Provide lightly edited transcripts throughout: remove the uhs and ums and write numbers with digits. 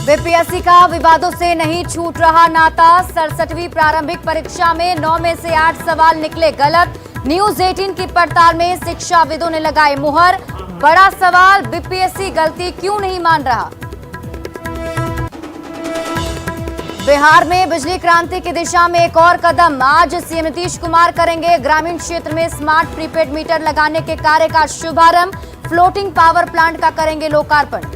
BPSC का विवादों से नहीं छूट रहा नाता। 67वीं प्रारंभिक परीक्षा में 9 में से 8 सवाल निकले गलत। न्यूज 18 की पड़ताल में शिक्षाविदों ने लगाई मुहर। बड़ा सवाल, बीपीएससी गलती क्यों नहीं मान रहा। बिहार में बिजली क्रांति की दिशा में एक और कदम। आज सीएम नीतीश कुमार करेंगे ग्रामीण क्षेत्र में स्मार्ट प्रीपेड मीटर लगाने के कार्य का शुभारंभ। फ्लोटिंग पावर प्लांट का करेंगे लोकार्पण।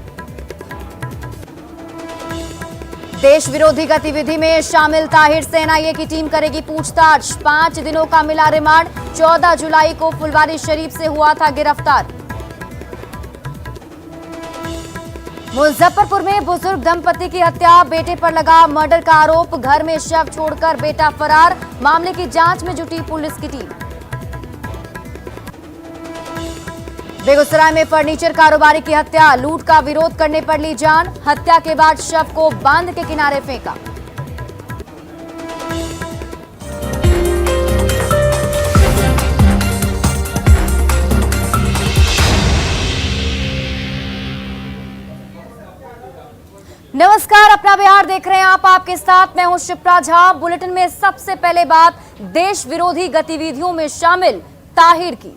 देश विरोधी गतिविधि में शामिल ताहिर से एनआईए की टीम करेगी पूछताछ। 5 दिनों का मिला रिमांड। 14 जुलाई को फुलवारी शरीफ से हुआ था गिरफ्तार। मुजफ्फरपुर में बुजुर्ग दंपति की हत्या, बेटे पर लगा मर्डर का आरोप। घर में शव छोड़कर बेटा फरार। मामले की जांच में जुटी पुलिस की टीम। बेगूसराय में फर्नीचर कारोबारी की हत्या, लूट का विरोध करने पर ली जान। हत्या के बाद शव को बांध के किनारे फेंका। नमस्कार, अपना बिहार देख रहे हैं आप। आपके साथ मैं हूं शिप्रा झा। बुलेटिन में सबसे पहले बात देश विरोधी गतिविधियों में शामिल ताहिर की।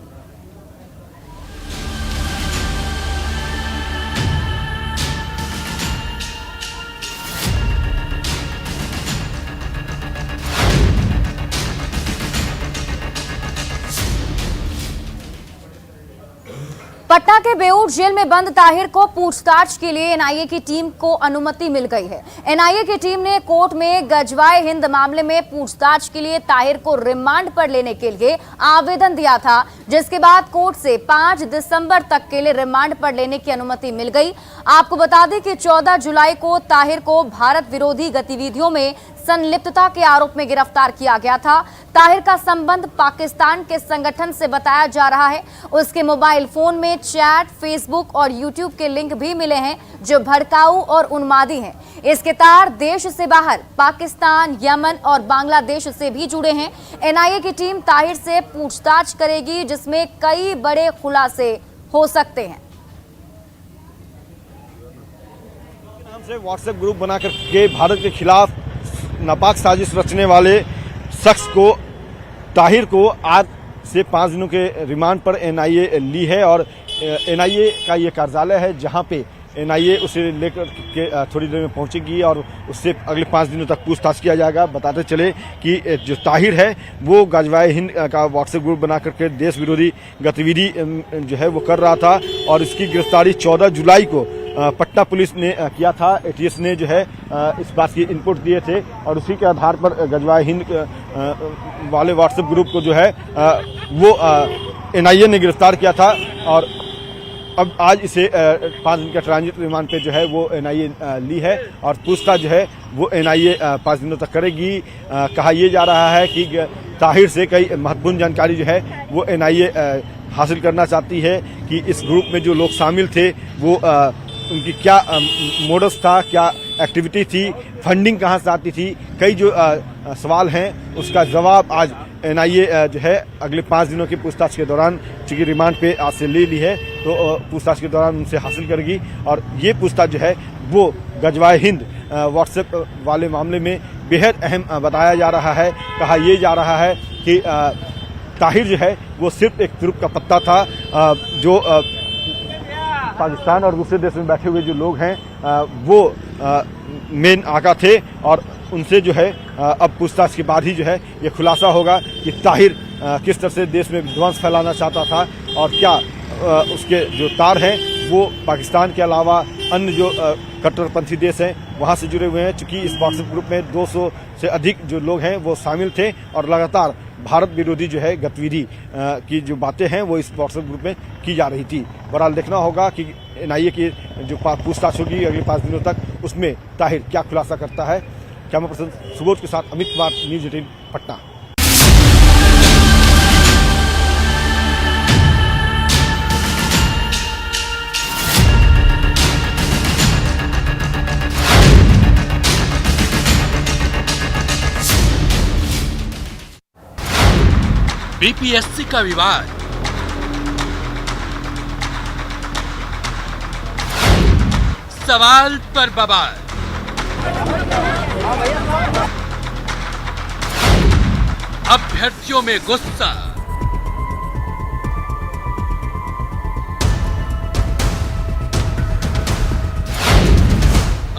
पटना के बेऊर जेल में बंद ताहिर को पूछताछ के लिए एनआईए की टीम को अनुमति मिल गई है। एनआईए की टीम ने कोर्ट में गजवाए हिंद मामले में पूछताछ के लिए ताहिर को रिमांड पर लेने के लिए आवेदन दिया था, जिसके बाद कोर्ट से 5 दिसंबर तक के लिए रिमांड पर लेने की अनुमति मिल गई। आपको बता दें कि 14 जुलाई को ताहिर को भारत विरोधी गतिविधियों में संलिप्तता के आरोप में गिरफ्तार किया गया था। ताहिर का संबंध पाकिस्तान के संगठन से बताया जा रहा है। उसके मोबाइल फोन में चैट, फेसबुक और यूट्यूब के लिंक भी मिले हैं जो भड़काऊ और उन्मादी हैं। इसके तार देश से बाहर पाकिस्तान, यमन और बांग्लादेश से भी जुड़े हैं। एनआईए की टीम ताहिर से पूछताछ करेगी, जिसमें कई बड़े खुलासे हो सकते हैं। से व्हाट्सएप ग्रुप बनाकर के भारत के खिलाफ नापाक साजिश रचने वाले शख्स को, ताहिर को आज से 5 दिनों के रिमांड पर एनआईए ली है। और एनआईए का ये कार्यालय है जहां पे एनआईए उसे लेकर के थोड़ी देर में पहुंचेगी और उससे अगले 5 दिनों तक पूछताछ किया जाएगा। बताते चले कि जो ताहिर है वो गजवाए हिंद का व्हाट्सएप ग्रुप बना करके देश विरोधी गतिविधि जो है वो कर रहा था और इसकी गिरफ्तारी 14 जुलाई को पटना पुलिस ने किया था। एटीएस ने जो है इस बात की इनपुट दिए थे और उसी के आधार पर गजवाए हिंद वाले व्हाट्सएप ग्रुप को जो है वो एनआईए ने गिरफ्तार किया था। और अब आज इसे 5 दिन का ट्रांजिट रिमांड पे जो है वो एनआईए ली है और पूछताछ जो है वो एनआईए 5 दिनों तक करेगी। कहा यह जा रहा है कि ताहिर से कई महत्वपूर्ण जानकारी जो है वो एनआईए हासिल करना चाहती है कि इस ग्रुप में जो लोग शामिल थे वो उनकी क्या मोडस था, क्या एक्टिविटी थी, फंडिंग कहाँ से आती थी। कई जो सवाल हैं उसका जवाब आज एनआईए जो है अगले 5 दिनों की पूछताछ के दौरान, चूंकि रिमांड पे आज से ले ली है तो पूछताछ के दौरान उनसे हासिल करेगी। और ये पूछताछ जो है वो गजवाए हिंद व्हाट्सएप वाले मामले में बेहद अहम बताया जा रहा है। कहा यह जा रहा है कि ताहिर जो है वो सिर्फ एक तुरुप का पत्ता था। जो पाकिस्तान और दूसरे देश में बैठे हुए जो लोग हैं वो मेन आका थे और उनसे जो है अब पूछताछ के बाद ही जो है ये खुलासा होगा कि ताहिर किस तरह से देश में विध्वंस फैलाना चाहता था और क्या उसके जो तार हैं वो पाकिस्तान के अलावा अन्य जो कट्टरपंथी देश हैं वहाँ से जुड़े हुए हैं। चूँकि इस व्हाट्सएप ग्रुप में 200 से अधिक जो लोग हैं वो शामिल थे और लगातार भारत विरोधी जो है गतिविधि की जो बातें हैं वो इस व्हाट्सएप ग्रुप में की जा रही थी। बहरहाल देखना होगा कि एनआईए की जो पूछताछ होगी अगले 5 दिनों तक, उसमें ताहिर क्या खुलासा करता है। कैमरा पर्सन सुबोध के साथ अमित कुमार, न्यूज 18 पटना। बीपीएससी का विवाद, सवाल पर बवाल। अभ्यर्थियों में गुस्सा,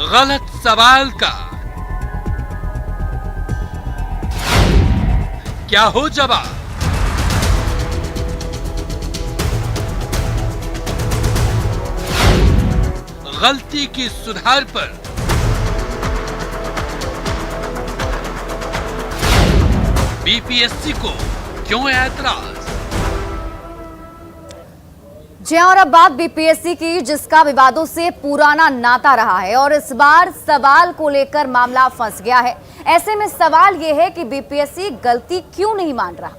गलत सवाल का क्या हो जवाब? गलती की सुधार पर बीपीएससी को क्यों ऐतराज? जी और अब बात बीपीएससी की, जिसका विवादों से पुराना नाता रहा है और इस बार सवाल को लेकर मामला फंस गया है। ऐसे में सवाल यह है कि बीपीएससी गलती क्यों नहीं मान रहा।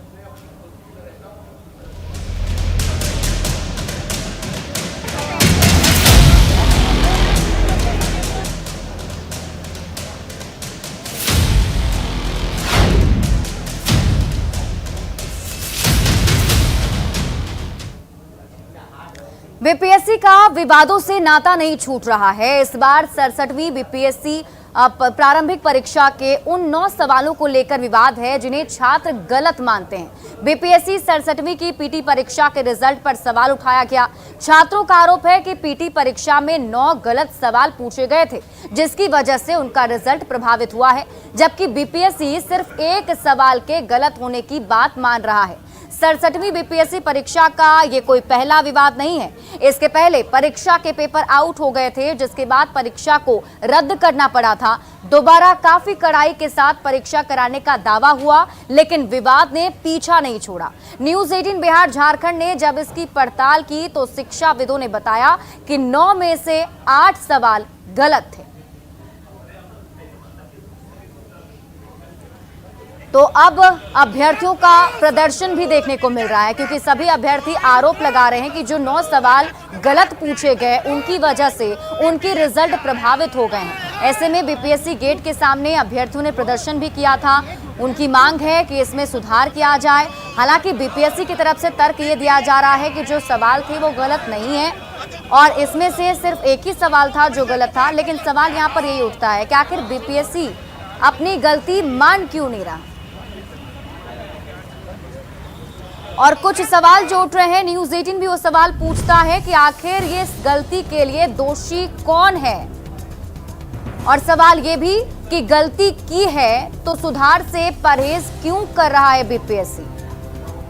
बीपीएससी का विवादों से नाता नहीं छूट रहा है। इस बार 67वीं बीपीएससी प्रारंभिक परीक्षा के उन 9 सवालों को लेकर विवाद है जिन्हें छात्र गलत मानते हैं। बीपीएससी 67वीं की पीटी परीक्षा के रिजल्ट पर सवाल उठाया गया। छात्रों का आरोप है कि पीटी परीक्षा में 9 गलत सवाल पूछे गए थे, जिसकी वजह से उनका रिजल्ट प्रभावित हुआ है, जबकि बीपीएससी सिर्फ एक सवाल के गलत होने की बात मान रहा है। 67वीं बीपीएससी परीक्षा का ये कोई पहला विवाद नहीं है। इसके पहले परीक्षा के पेपर आउट हो गए थे, जिसके बाद परीक्षा को रद्द करना पड़ा था। दोबारा काफी कड़ाई के साथ परीक्षा कराने का दावा हुआ, लेकिन विवाद ने पीछा नहीं छोड़ा। न्यूज़ 18 बिहार झारखंड ने जब इसकी पड़ताल की तो शिक्षाविदों ने बताया कि 9 में से 8 सवाल गलत थे। तो अब अभ्यर्थियों का प्रदर्शन भी देखने को मिल रहा है, क्योंकि सभी अभ्यर्थी आरोप लगा रहे हैं कि जो 9 सवाल गलत पूछे गए उनकी वजह से उनकी रिजल्ट प्रभावित हो गए हैं। ऐसे में बीपीएससी गेट के सामने अभ्यर्थियों ने प्रदर्शन भी किया था। उनकी मांग है कि इसमें सुधार किया जाए। हालांकि बीपीएससी की तरफ से तर्क ये दिया जा रहा है कि जो सवाल थे वो गलत नहीं है और इसमें से सिर्फ एक ही सवाल था जो गलत था। लेकिन सवाल यहाँ पर यही उठता है कि आखिर बीपीएससी अपनी गलती मान क्यों नहीं रहा। और कुछ सवाल जो उठ रहे हैं, न्यूज़ 18 भी वो सवाल पूछता है कि आखिर ये इस गलती के लिए दोषी कौन है, और सवाल ये भी कि गलती की है तो सुधार से परहेज क्यों कर रहा है बीपीएससी।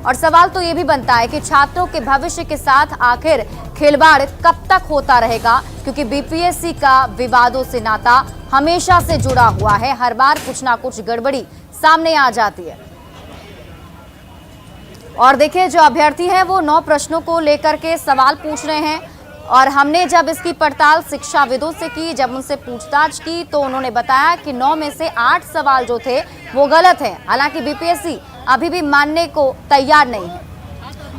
और सवाल तो ये भी बनता है कि छात्रों के भविष्य के साथ आखिर खिलवाड़ कब तक होता रहेगा, क्योंकि बीपीएससी का विवादों से नाता हमेशा से जुड़ा हुआ है। हर बार कुछ ना कुछ गड़बड़ी सामने आ जाती है। और देखिए, जो अभ्यर्थी हैं वो 9 प्रश्नों को लेकर के सवाल पूछ रहे हैं और हमने जब इसकी पड़ताल शिक्षाविदों से की, जब उनसे पूछताछ की, तो उन्होंने बताया कि 9 में से 8 सवाल जो थे वो गलत हैं। हालांकि बीपीएससी अभी भी मानने को तैयार नहीं है।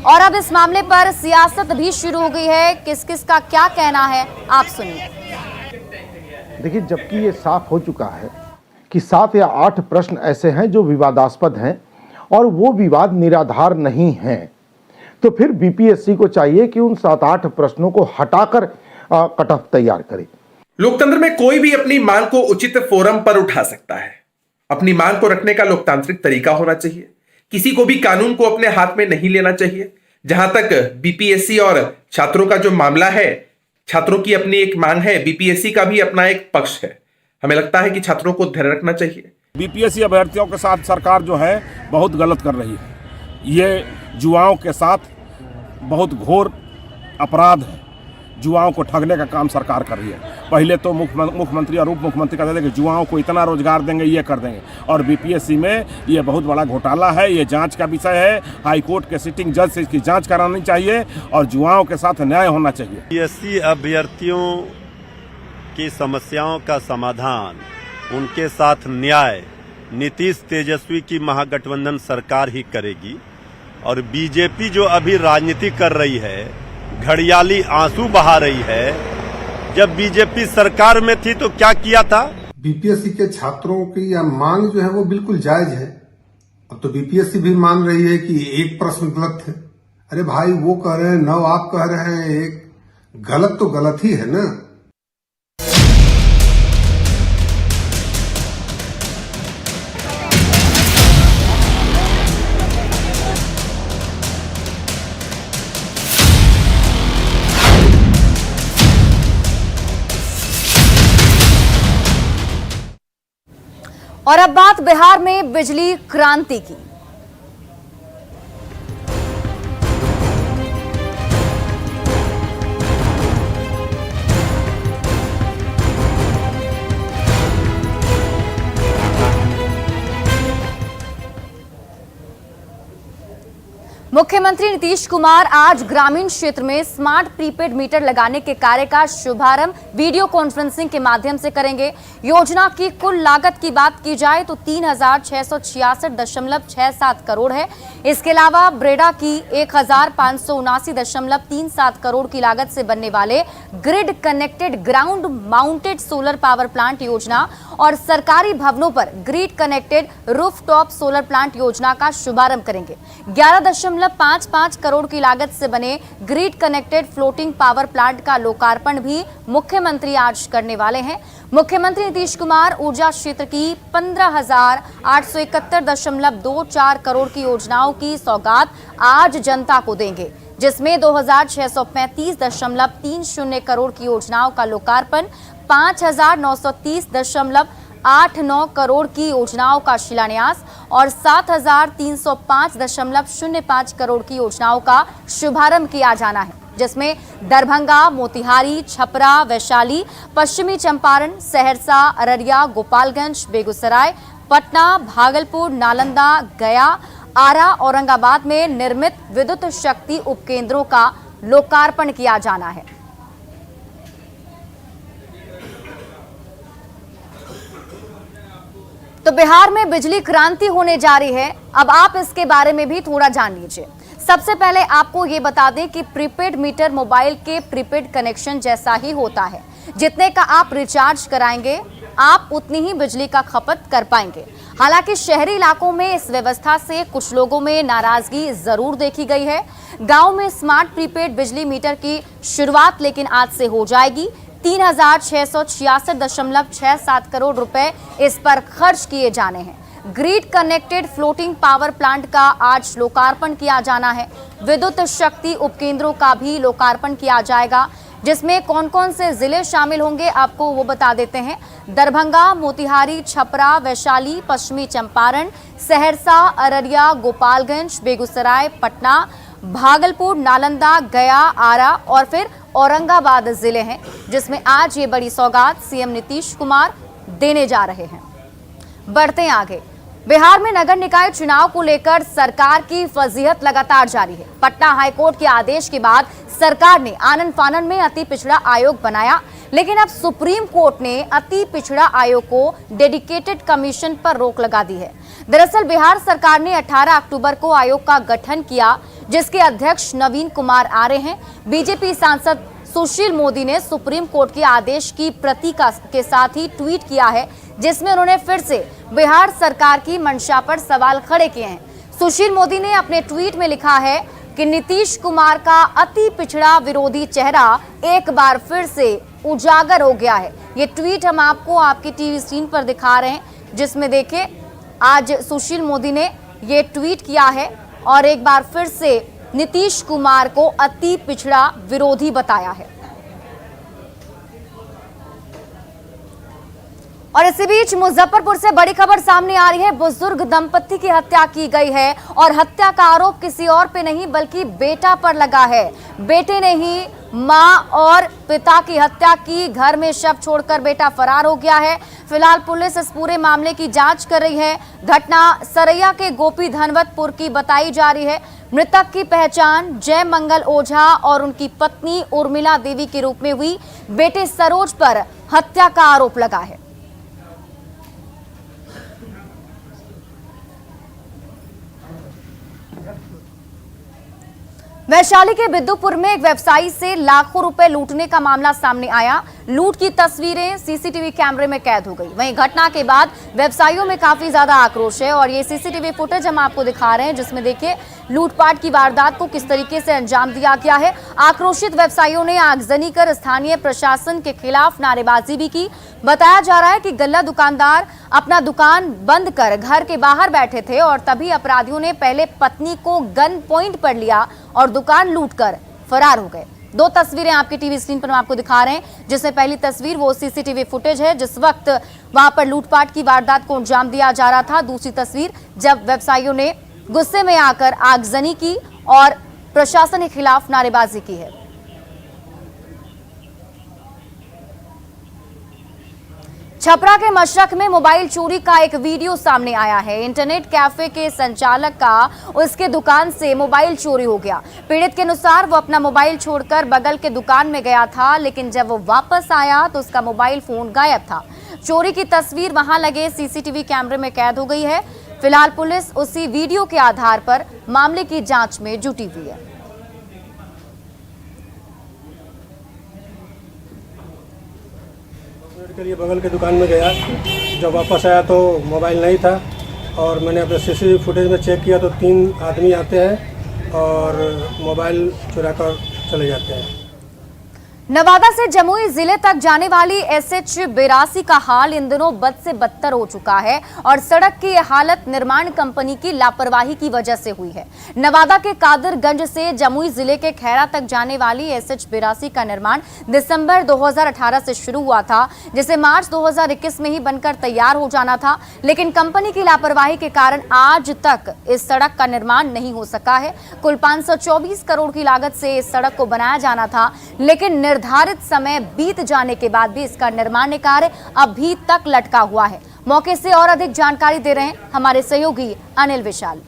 और अब इस मामले पर सियासत भी शुरू हो गई है। किस किस का क्या कहना है, आप सुनिए। देखिए, जबकि ये साफ हो चुका है कि 7 या 8 प्रश्न ऐसे हैं जो विवादास्पद हैं और वो विवाद निराधार नहीं है, तो फिर बीपीएससी को चाहिए कि उन 7-8 प्रश्नों को हटाकर कट ऑफ तैयार करे। लोकतंत्र में कोई भी अपनी मांग को उचित फोरम पर उठा सकता है। अपनी मांग को रखने का लोकतांत्रिक तरीका होना चाहिए। किसी को भी कानून को अपने हाथ में नहीं लेना चाहिए। जहां तक बीपीएससी और छात्रों का जो मामला है, छात्रों की अपनी एक मांग है, बीपीएससी का भी अपना एक पक्ष है। हमें लगता है कि छात्रों को धैर्य रखना चाहिए। बीपीएससी अभ्यर्थियों के साथ सरकार जो है बहुत गलत कर रही है। ये युवाओं के साथ बहुत घोर अपराध है। युवाओं को ठगने का काम सरकार कर रही है। पहले तो मुख्यमंत्री और उप मुख्यमंत्री कहते थे कि युवाओं को इतना रोजगार देंगे, ये कर देंगे, और बीपीएससी में ये बहुत बड़ा घोटाला है। ये जांच का विषय है। हाई कोर्ट के सिटिंग जज से इसकी जांच करानी चाहिए और युवाओं के साथ न्याय होना चाहिए। बीपीएससी अभ्यर्थियों की समस्याओं का समाधान, उनके साथ न्याय नीतीश तेजस्वी की महागठबंधन सरकार ही करेगी। और बीजेपी जो अभी राजनीति कर रही है, घड़ियाली आंसू बहा रही है। जब बीजेपी सरकार में थी तो क्या किया था? बीपीएससी के छात्रों की यह मांग जो है वो बिल्कुल जायज है। अब तो बीपीएससी भी मान रही है कि एक प्रश्न गलत है। अरे भाई, वो कह रहे हैं 9, आप कह रहे हैं एक, गलत तो गलत ही है ना। और अब बात बिहार में बिजली क्रांति की। मुख्यमंत्री नीतीश कुमार आज ग्रामीण क्षेत्र में स्मार्ट प्रीपेड मीटर लगाने के कार्य का शुभारंभ वीडियो कॉन्फ्रेंसिंग के माध्यम से करेंगे। योजना की कुल लागत की बात की जाए तो 3,666.67 करोड़ है। इसके अलावा ब्रेडा की 1,579.37 करोड़ की लागत से बनने वाले grid connected ground mounted solar power plant योजना और सरकारी भवनों पर grid connected rooftop solar plant योजना का शुभारंभ करेंगे। 11.55 करोड़ की लागत से बने grid connected floating power plant का लोकार्पण भी मुख्यमंत्री आज करने वाले हैं। मुख्यमंत्री नीतीश कुमार ऊर्जा क्षेत्र की 15,871.24 करोड़ की योजनाओं की सौगात आज जनता को देंगे, जिसमें 2,635.30 करोड़ की योजनाओं का लोकार्पण, 5,930.89 करोड़ की योजनाओं का शिलान्यास और 7,305.05 करोड़ की योजनाओं का शुभारंभ किया जाना है, जिसमें दरभंगा, मोतिहारी, छपरा, वैशाली, पश्चिमी चंपारण, सहरसा, अररिया, गोपालगंज, बेगूसराय, पटना, भागलपुर, नालंदा, गया, आरा, औरंगाबाद में निर्मित विद्युत शक्ति उपकेंद्रों का लोकार्पण किया जाना है। तो बिहार में बिजली क्रांति होने जा रही है। अब आप इसके बारे में भी थोड़ा जान लीजिए। सबसे पहले आपको ये बता दें कि प्रीपेड मीटर मोबाइल के प्रीपेड कनेक्शन जैसा ही होता है। जितने का आप रिचार्ज कराएंगे, आप उतनी ही बिजली का खपत कर पाएंगे। हालांकि शहरी इलाकों में इस व्यवस्था से कुछ लोगों में नाराजगी जरूर देखी गई है। गांव में स्मार्ट प्रीपेड बिजली मीटर की शुरुआत लेकिन आज से हो जाएगी। 3,666.67 करोड़ रुपए इस पर खर्च किए जाने हैं। Grid connected floating power plant का आज लोकार्पण किया जाना है। विद्युत शक्ति उपकेंद्रों का भी लोकार्पण किया जाएगा, जिसमें कौन कौन से जिले शामिल होंगे आपको वो बता देते हैं। दरभंगा, मोतिहारी, छपरा, वैशाली, पश्चिमी चंपारण, सहरसा, अररिया, गोपालगंज, बेगूसराय, पटना, भागलपुर, नालंदा, गया, आरा और फिर औरंगाबाद जिले हैं, जिसमें आज ये बड़ी सौगात सीएम नीतीश कुमार देने जा रहे हैं। बढ़ते हैं आगे। बिहार में नगर निकाय चुनाव को लेकर सरकार की फजीहत लगातार जारी है। पटना हाईकोर्ट के आदेश के बाद सरकार ने आनन फानन में अति पिछड़ा आयोग बनाया, लेकिन अब सुप्रीम कोर्ट ने अति पिछड़ा आयोग को डेडिकेटेड कमीशन पर रोक लगा दी है। दरअसल बिहार सरकार ने 18 अक्टूबर को आयोग का गठन किया, जिसके अध्यक्ष नवीन कुमार आर्य हैं। बीजेपी सांसद सुशील मोदी ने सुप्रीम कोर्ट के आदेश की प्रति के साथ ही ट्वीट किया है, जिसमें उन्होंने फिर से बिहार सरकार की मंशा पर सवाल खड़े किए हैं। सुशील मोदी ने अपने ट्वीट में लिखा है कि नीतीश कुमार का अति पिछड़ा विरोधी चेहरा एक बार फिर से उजागर हो गया है। ये ट्वीट हम आपको आपकी टीवी स्क्रीन पर दिखा रहे हैं, जिसमें देखिए आज सुशील मोदी ने ये ट्वीट किया है और एक बार फिर से नीतीश कुमार को अति पिछड़ा विरोधी बताया है। और इसी बीच मुजफ्फरपुर से बड़ी खबर सामने आ रही है। बुजुर्ग दंपति की हत्या की गई है और हत्या का आरोप किसी और पे नहीं बल्कि बेटा पर लगा है। बेटे ने ही मां और पिता की हत्या की। घर में शव छोड़कर बेटा फरार हो गया है। फिलहाल पुलिस इस पूरे मामले की जांच कर रही है। घटना सरैया के गोपी धनवतपुर की बताई जा रही है। मृतक की पहचान जय मंगल ओझा और उनकी पत्नी उर्मिला देवी के रूप में हुई। बेटे सरोज पर हत्या का आरोप लगा है। वैशाली के बिद्दुपुर में एक व्यवसायी से लाखों रुपए लूटने का मामला सामने आया। लूट की तस्वीरें सीसीटीवी कैमरे में कैद हो गई। वहीं घटना के बाद व्यवसायियों में काफी ज्यादा आक्रोश है और ये सीसीटीवी फुटेज हम आपको दिखा रहे हैं, जिसमें देखिए लूटपाट की वारदात को किस तरीके से अंजाम दिया गया है। आक्रोशित व्यवसायियों ने आगजनी कर स्थानीय प्रशासन के खिलाफ नारेबाजी भी की। बताया जा रहा है कि गल्ला दुकानदार अपना दुकान बंद कर घर के बाहर बैठे थे और तभी अपराधियों ने पहले पत्नी को गन पॉइंट पर लिया और दुकान लूटकर फरार हो गए। दो तस्वीरें आपकी टीवी स्क्रीन पर हम आपको दिखा रहे हैं, जिसमें पहली तस्वीर वो सीसीटीवी फुटेज है जिस वक्त वहां पर लूटपाट की वारदात को अंजाम दिया जा रहा था। दूसरी तस्वीर जब व्यवसायियों ने गुस्से में आकर आगजनी की और प्रशासन के खिलाफ नारेबाजी की है। छपरा के मशरक में मोबाइल चोरी का एक वीडियो सामने आया है। इंटरनेट कैफे के संचालक का उसके दुकान से मोबाइल चोरी हो गया। पीड़ित के अनुसार वो अपना मोबाइल छोड़कर बगल के दुकान में गया था, लेकिन जब वो वापस आया तो उसका मोबाइल फोन गायब था। चोरी की तस्वीर वहां लगे सीसीटीवी कैमरे में कैद हो गई है। फिलहाल पुलिस उसी वीडियो के आधार पर मामले की जांच में जुटी हुई है। के लिए बगल के दुकान में गया, जब वापस आया तो मोबाइल नहीं था और मैंने अपने सीसीटीवी फुटेज में चेक किया तो 3 आदमी आते हैं और मोबाइल चुरा कर चले जाते हैं। नवादा से जमुई जिले तक जाने वाली SH82 का हाल इन दिनों बद से बदतर हो चुका है और सड़क की यह हालत निर्माण कंपनी की लापरवाही की वजह से हुई है। नवादा के कादरगंज से जमुई जिले के खैरा तक जाने वाली SH82 का निर्माण दिसंबर 2018 से शुरू हुआ था, जिसे मार्च 2021 में ही बनकर तैयार हो जाना था, लेकिन कंपनी की लापरवाही के कारण आज तक इस सड़क का निर्माण नहीं हो सका है। कुल 524 करोड़ की लागत से इस सड़क को बनाया जाना था, लेकिन निर्धारित समय बीत जाने के बाद भी इसका निर्माण कार्य अभी तक लटका हुआ है। मौके से और अधिक जानकारी दे रहे हैं हमारे सहयोगी अनिल विशाल।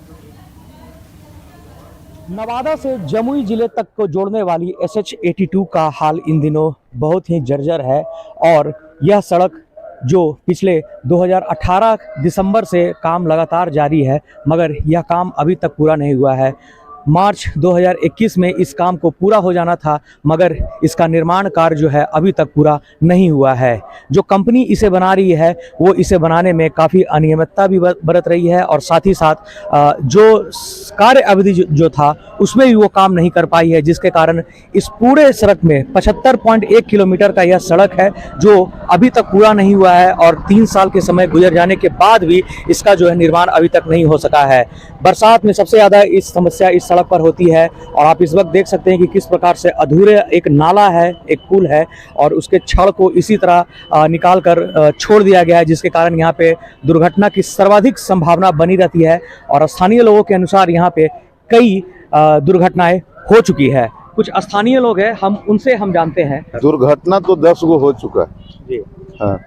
नवादा से जमुई जिले तक को जोड़ने वाली SH82 का हाल इन दिनों बहुत ही जर्जर है और यह सड़क जो पिछले 2018 दिसंबर से काम लगातार जारी है, मगर यह काम अभी तक पूरा नहीं हुआ है। मार्च 2021 में इस काम को पूरा हो जाना था, मगर इसका निर्माण कार्य जो है अभी तक पूरा नहीं हुआ है। जो कंपनी इसे बना रही है वो इसे बनाने में काफ़ी अनियमितता भी बरत रही है और साथ ही साथ जो कार्य अवधि जो था उसमें भी वो काम नहीं कर पाई है, जिसके कारण इस पूरे सड़क में 75.1 किलोमीटर का यह सड़क है जो अभी तक पूरा नहीं हुआ है और 3 साल के समय गुजर जाने के बाद भी इसका जो है निर्माण अभी तक नहीं हो सका है। बरसात में सबसे ज़्यादा इस समस्या इस सड़क पर होती है और आप इस वक्त देख सकते हैं कि किस प्रकार से अधूरे एक नाला है, एक पुल है और उसके छड़ को इसी तरह निकाल कर छोड़ दिया गया है, जिसके कारण यहाँ पे दुर्घटना की सर्वाधिक संभावना बनी रहती है और स्थानीय लोगों के अनुसार यहाँ पे कई दुर्घटनाएं हो चुकी है। कुछ स्थानीय लोग हैं, उनसे हम जानते हैं। दुर्घटना तो 10 गो हो चुका है जी। हाँ,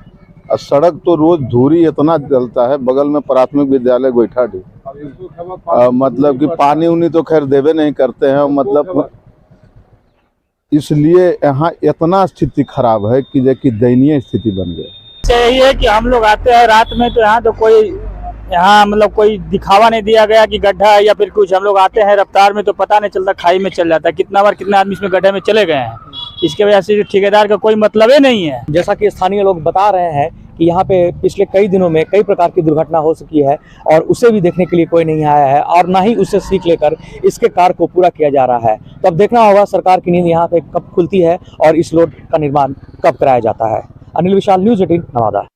सड़क तो रोज धूरी इतना जलता है। बगल में प्राथमिक विद्यालय गोईठाडी, मतलब कि पानी उनी तो खैर देवे नहीं करते हैं, मतलब इसलिए यहाँ इतना स्थिति खराब है कि दयनीय स्थिति बन गई। यही है कि हम लोग आते हैं रात में तो यहाँ तो यहाँ मतलब कोई दिखावा नहीं दिया गया कि गड्ढा है या फिर कुछ। हम लोग आते हैं रफ्तार में तो पता नहीं चलता, खाई में चल जाता है। कितना बार कितना आदमी इसमें गड्ढे में चले गए हैं, इसके वजह से ठेकेदार का कोई मतलब ही नहीं है। जैसा कि स्थानीय लोग बता रहे हैं कि यहाँ पे पिछले कई दिनों में कई प्रकार की दुर्घटना हो चुकी है और उसे भी देखने के लिए कोई नहीं आया है और ना ही उससे सीख लेकर इसके कार्य को पूरा किया जा रहा है। तो अब देखना होगा सरकार की नींद यहाँ पे कब खुलती है और इस रोड का निर्माण कब कराया जाता है। अनिल विशाल, न्यूज़ 18 नवादा।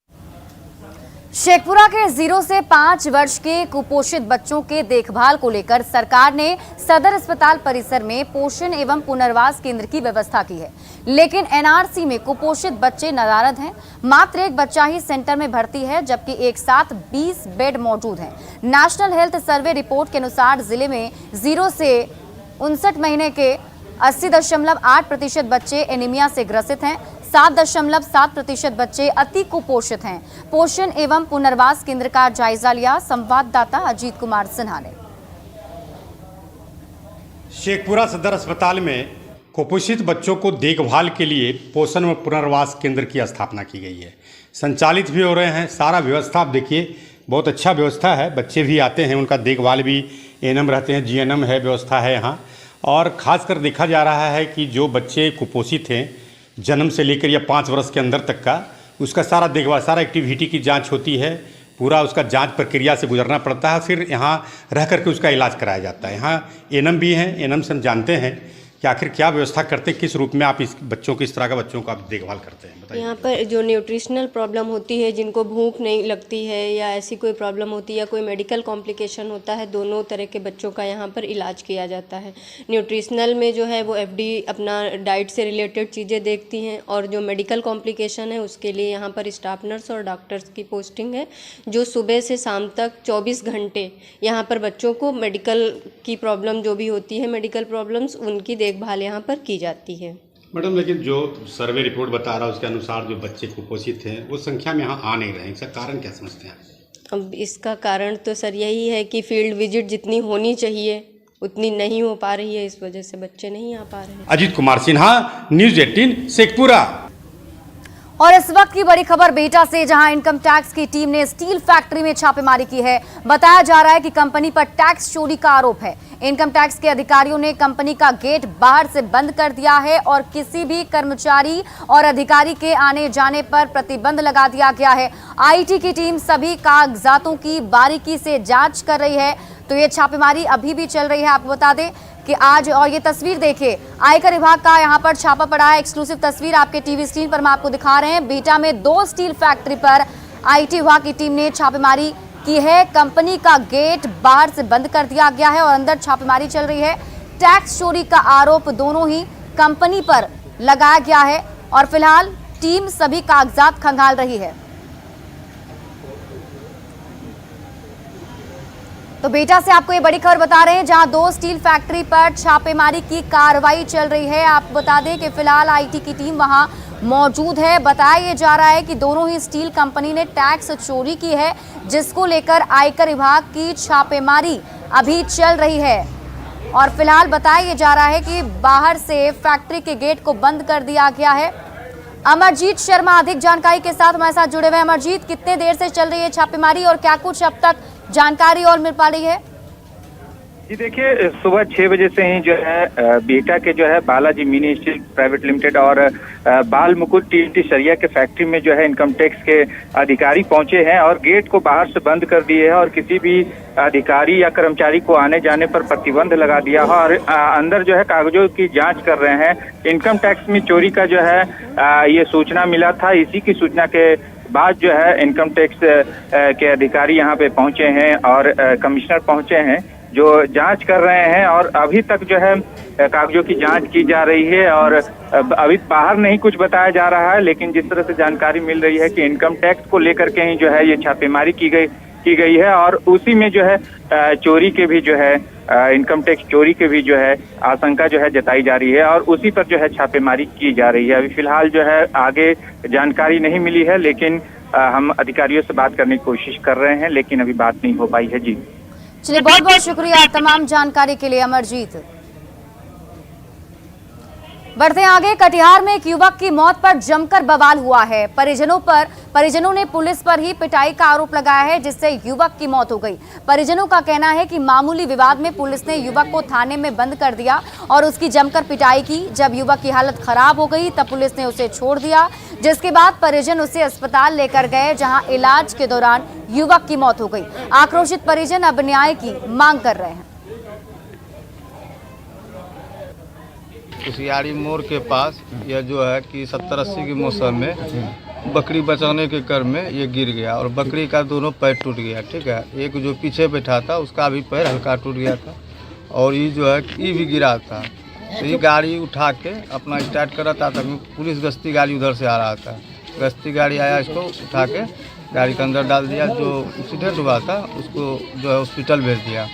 शेखपुरा के 0 से 5 वर्ष के कुपोषित बच्चों के देखभाल को लेकर सरकार ने सदर अस्पताल परिसर में पोषण एवं पुनर्वास केंद्र की व्यवस्था की है, लेकिन NRC में कुपोषित बच्चे नदारद हैं। मात्र एक बच्चा ही सेंटर में भर्ती है, जबकि एक साथ 20 बेड मौजूद हैं। नेशनल हेल्थ सर्वे रिपोर्ट के अनुसार जिले में 0 से 59 महीने के 80.8% बच्चे एनीमिया से ग्रसित हैं। 7.7% बच्चे अति कुपोषित हैं। पोषण एवं पुनर्वास केंद्र का जायजा लिया संवाददाता अजीत कुमार सिन्हा ने। शेखपुरा सदर अस्पताल में कुपोषित बच्चों को देखभाल के लिए पोषण व पुनर्वास केंद्र की स्थापना की गई है। संचालित भी हो रहे हैं। सारा व्यवस्था आप देखिए, बहुत अच्छा व्यवस्था है। बच्चे भी आते हैं, उनका देखभाल भी एएनएम रहते हैं, जीएनएम है, व्यवस्था है यहाँ। और ख़ासकर देखा जा रहा है कि जो बच्चे कुपोषित हैं जन्म से लेकर या 5 वर्ष के अंदर तक का, उसका सारा देखभाल, सारा एक्टिविटी की जांच होती है। पूरा उसका जांच प्रक्रिया से गुजरना पड़ता है, फिर यहाँ रह करके उसका इलाज कराया जाता है। यहाँ एएनएम भी हैं। एएनएम से हम जानते हैं कि आखिर क्या व्यवस्था करते हैं, किस रूप में आप इस बच्चों को, इस तरह का बच्चों को आप देखभाल करते हैं, बताइए। यहाँ पर जो न्यूट्रिशनल प्रॉब्लम होती है, जिनको भूख नहीं लगती है या ऐसी कोई प्रॉब्लम होती है या कोई मेडिकल कॉम्प्लिकेशन होता है, दोनों तरह के बच्चों का यहाँ पर इलाज किया जाता है। न्यूट्रिशनल में जो है वो FD अपना डाइट से रिलेटेड चीज़ें देखती हैं, और जो मेडिकल कॉम्प्लिकेशन है उसके लिए यहाँ पर स्टाफ नर्स और डॉक्टर्स की पोस्टिंग है, जो सुबह से शाम तक 24 घंटे यहाँ पर बच्चों को मेडिकल की प्रॉब्लम जो भी होती है, मेडिकल प्रॉब्लम्स, उनकी देखभाल यहाँ पर की जाती है। मैडम, लेकिन जो सर्वे रिपोर्ट बता रहा है उसके अनुसार जो बच्चे कुपोषित हैं वो संख्या में यहाँ आ नहीं रहे हैं, इसका कारण क्या समझते हैं आप? अब इसका कारण तो सर यही है कि फील्ड विजिट जितनी होनी चाहिए उतनी नहीं हो पा रही है, इस वजह से बच्चे नहीं आ पा रहे हैं। अजीत कुमार सिन्हा, न्यूज़ 18, शेखपुरा। और इस वक्त की बड़ी खबर बेटा से, जहां इनकम टैक्स की टीम ने स्टील फैक्ट्री में छापेमारी की है। बताया जा रहा है कि कंपनी पर टैक्स चोरी का आरोप है। इनकम टैक्स के अधिकारियों ने कंपनी का गेट बाहर से बंद कर दिया है और किसी भी कर्मचारी और अधिकारी के आने जाने पर प्रतिबंध लगा दिया गया है। IT की टीम सभी कागजातों की बारीकी से जांच कर रही है। तो ये छापेमारी अभी भी चल रही है। आपको बता दें कि आज, और ये तस्वीर देखिए, आयकर विभाग का यहाँ पर छापा पड़ा है। एक्सक्लूसिव तस्वीर आपके टीवी स्क्रीन पर हम आपको दिखा रहे हैं। बीटा में 2 स्टील फैक्ट्री पर IT विभाग की टीम ने छापेमारी की है। कंपनी का गेट बाहर से बंद कर दिया गया है और अंदर छापेमारी चल रही है। टैक्स चोरी का आरोप दोनों ही कंपनी पर लगाया गया है और फिलहाल टीम सभी कागजात खंगाल रही है। तो बेटा से आपको ये बड़ी खबर बता रहे हैं, जहां 2 स्टील फैक्ट्री पर छापेमारी की कार्रवाई चल रही है। आपको बता दें कि फिलहाल IT की टीम वहां मौजूद है। बताया जा रहा है कि दोनों ही स्टील कंपनी ने टैक्स चोरी की है, जिसको लेकर आयकर विभाग की छापेमारी अभी चल रही है। और फिलहाल बताया जा रहा है कि बाहर से फैक्ट्री के गेट को बंद कर दिया गया है। अमरजीत शर्मा अधिक जानकारी के साथ हमारे साथ जुड़े हुए हैं। अमरजीत, कितने देर से चल रही है छापेमारी और क्या कुछ अब तक जानकारी और मिल पा रही है? जी देखिए, सुबह 6 बजे से ही जो है बीटा के जो है Balaji mini steel private limited और बाल मुकुट TNT सरिया के फैक्ट्री में जो है इनकम टैक्स के अधिकारी पहुंचे हैं और गेट को बाहर से बंद कर दिए हैं और किसी भी अधिकारी या कर्मचारी को आने जाने पर प्रतिबंध लगा दिया है और अंदर जो है कागजों की जांच कर रहे हैं। इनकम टैक्स में चोरी का जो है ये सूचना मिला था। इसी की सूचना के बाद जो है इनकम टैक्स के अधिकारी यहाँ पे पहुंचे हैं और कमिश्नर पहुंचे हैं जो जांच कर रहे हैं और अभी तक जो है कागजों की जांच की जा रही है और अभी बाहर नहीं कुछ बताया जा रहा है, लेकिन जिस तरह से जानकारी मिल रही है कि इनकम टैक्स को लेकर के ही जो है ये छापेमारी की गई है और उसी में जो है चोरी के भी जो है इनकम टैक्स चोरी के भी जो है आशंका जो है जताई जा रही है और उसी पर जो है छापेमारी की जा रही है। अभी फिलहाल जो है आगे जानकारी नहीं मिली है, लेकिन हम अधिकारियों से बात करने की कोशिश कर रहे हैं, लेकिन अभी बात नहीं हो पाई है। जी चलिए, बहुत बहुत शुक्रिया तमाम जानकारी के लिए अमरजीत। बढ़ते आगे, कटिहार में एक युवक की मौत पर जमकर बवाल हुआ है। परिजनों ने पुलिस पर ही पिटाई का आरोप लगाया है, जिससे युवक की मौत हो गई। परिजनों का कहना है कि मामूली विवाद में पुलिस ने युवक को थाने में बंद कर दिया और उसकी जमकर पिटाई की। जब युवक की हालत खराब हो गई तब पुलिस ने उसे छोड़ दिया, जिसके बाद परिजन उसे अस्पताल लेकर गए, जहां इलाज के दौरान युवक की मौत हो गई। आक्रोशित परिजन अब न्याय की मांग कर रहे हैं। कुशियारी मोड़ के पास यह जो है कि 70-80 के मौसम में बकरी बचाने के क्रम में ये गिर गया और बकरी का दोनों पैर टूट गया। ठीक है, एक जो पीछे बैठा था उसका भी पैर हल्का टूट गया था और ये जो है ये भी गिरा था। तो ये गाड़ी उठा के अपना स्टार्ट कर रहा था, पुलिस गश्ती गाड़ी उधर से आ रहा था। गश्ती गाड़ी आया, इसको उठा के गाड़ी के अंदर डाल दिया। जो एक्सीडेंट हुआ था उसको जो है हॉस्पिटल भेज दिया।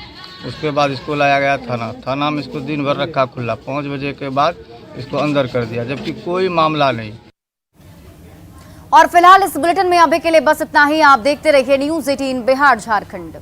उसके बाद इसको लाया गया थाना में इसको दिन भर रखा खुला। 5 बजे के बाद इसको अंदर कर दिया, जबकि कोई मामला नहीं। और फिलहाल इस बुलेटिन में अभी के लिए बस इतना ही। आप देखते रहिए न्यूज़ 18 बिहार झारखंड।